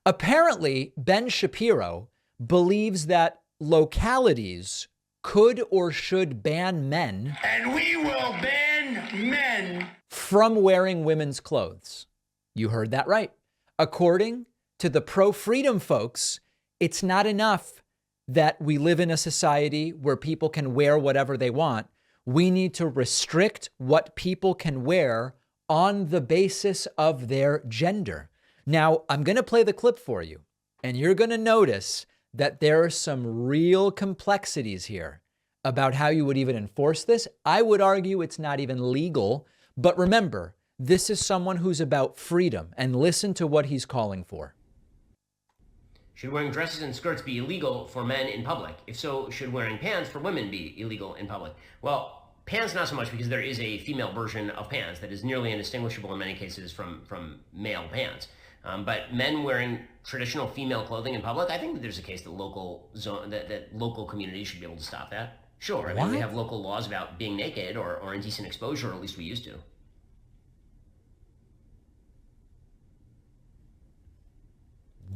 Apparently, Ben Shapiro believes that localities could or should ban men. And we will ban men from wearing women's clothes. You heard that right. According to the pro-freedom folks, it's not enough that we live in a society where people can wear whatever they want. We need to restrict what people can wear on the basis of their gender. Now, I'm going to play the clip for you, and you're going to notice that there are some real complexities here about how you would even enforce this. I would argue it's not even legal. But remember, this is someone who's about freedom, and listen to what he's calling for. Should wearing dresses and skirts be illegal for men in public? If so, should wearing pants for women be illegal in public? Well, pants not so much, because there is a female version of pants that is nearly indistinguishable in many cases from male pants. But men wearing traditional female clothing in public, I think that there's a case that local communities should be able to stop that. Sure, I mean, we have local laws about being naked or indecent exposure, or at least we used to.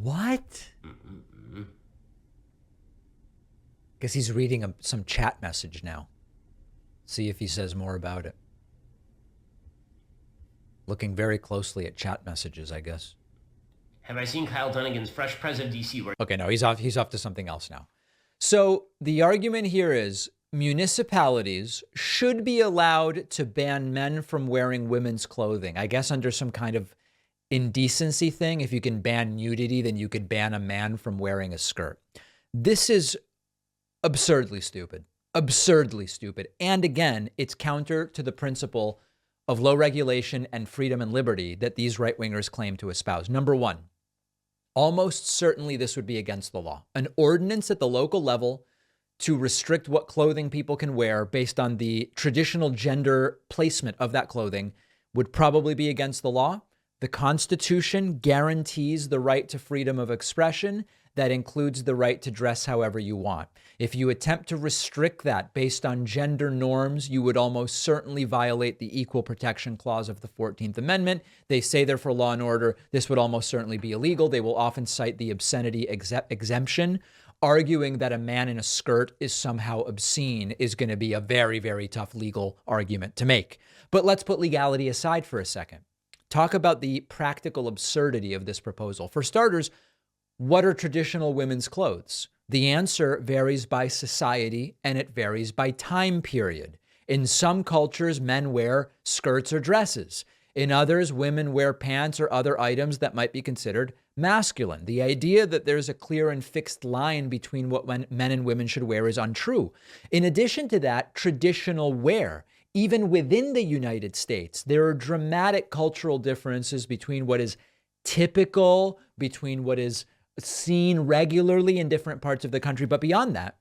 What? Guess he's reading some chat message now. See if he says more about it. Looking very closely at chat messages, I guess. Have I seen Kyle Dunnigan's Fresh Pres of DC? Okay, no, he's off to something else now. So the argument here is municipalities should be allowed to ban men from wearing women's clothing. I guess under some kind of indecency thing. If you can ban nudity, then you could ban a man from wearing a skirt. This is absurdly stupid. Absurdly stupid. And again, it's counter to the principle of low regulation and freedom and liberty that these right-wingers claim to espouse. Number one, almost certainly this would be against the law. An ordinance at the local level to restrict what clothing people can wear based on the traditional gender placement of that clothing would probably be against the law. The Constitution guarantees the right to freedom of expression. That includes the right to dress however you want. If you attempt to restrict that based on gender norms, you would almost certainly violate the Equal Protection Clause of the 14th Amendment. They say they're for law and order. This would almost certainly be illegal. They will often cite the obscenity exemption. Arguing that a man in a skirt is somehow obscene is going to be a very, very tough legal argument to make. But let's put legality aside for a second. Talk about the practical absurdity of this proposal. For starters, what are traditional women's clothes? The answer varies by society and it varies by time period. In some cultures, men wear skirts or dresses. In others, women wear pants or other items that might be considered masculine. The idea that there's a clear and fixed line between what men and women should wear is untrue. In addition to that, traditional wear. Even within the United States, there are dramatic cultural differences between what is typical, between what is seen regularly in different parts of the country. But beyond that,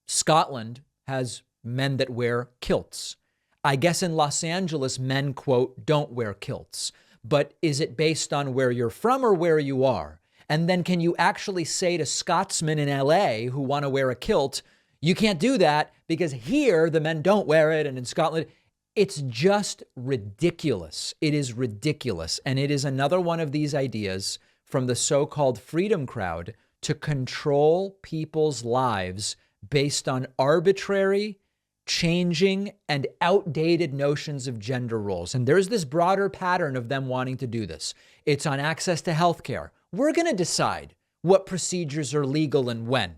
Scotland has men that wear kilts. I guess in Los Angeles, men, quote, don't wear kilts. But is it based on where you're from or where you are? And then can you actually say to Scotsmen in LA who want to wear a kilt, you can't do that because here the men don't wear it, and in Scotland, it's just ridiculous. It is ridiculous. And it is another one of these ideas from the so-called freedom crowd to control people's lives based on arbitrary, changing, and outdated notions of gender roles. And there's this broader pattern of them wanting to do this. It's on access to healthcare. We're going to decide what procedures are legal and when.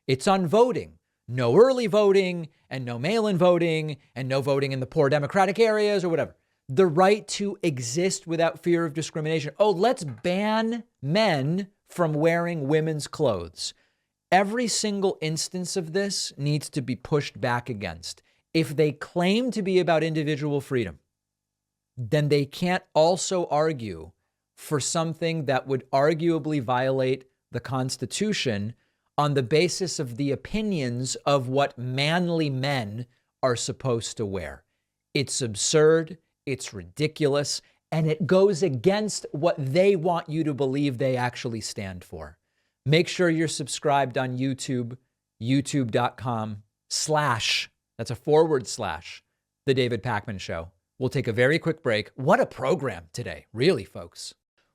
It's on voting. No early voting and no mail-in voting and no voting in the poor Democratic areas or whatever. The right to exist without fear of discrimination. Oh, let's ban men from wearing women's clothes. Every single instance of this needs to be pushed back against. If they claim to be about individual freedom, then they can't also argue for something that would arguably violate the Constitution on the basis of the opinions of what manly men are supposed to wear. It's absurd, it's ridiculous, and it goes against what they want you to believe they actually stand for. Make sure you're subscribed on YouTube, youtube.com/ that's a /, The David Pakman Show. We'll take a very quick break. What a program today, really, folks.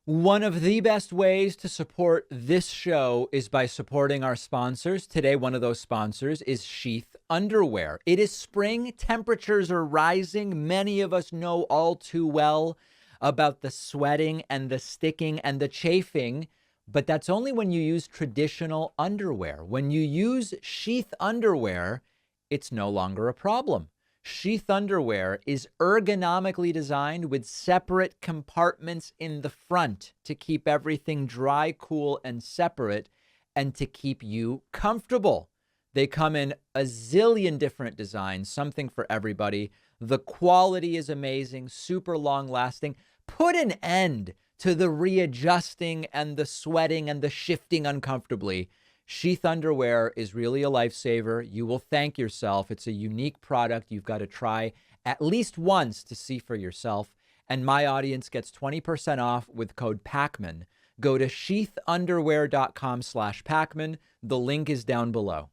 One of the best ways to support this show is by supporting our sponsors. Today, one of those sponsors is Sheath Underwear. It is spring. Temperatures are rising. Many of us know all too well about the sweating and the sticking and the chafing, but that's only when you use traditional underwear. When you use Sheath Underwear, it's no longer a problem. Sheath Underwear is ergonomically designed with separate compartments in the front to keep everything dry, cool, and separate, and to keep you comfortable. They come in a zillion different designs, something for everybody. The quality is amazing, super long lasting. Put an end to the readjusting and the sweating and the shifting uncomfortably. Sheath Underwear is really a lifesaver. You will thank yourself. It's a unique product you've got to try at least once to see for yourself. And my audience gets 20% off with code PACMAN. Go to sheathunderwear.com/PACMAN. The link is down below.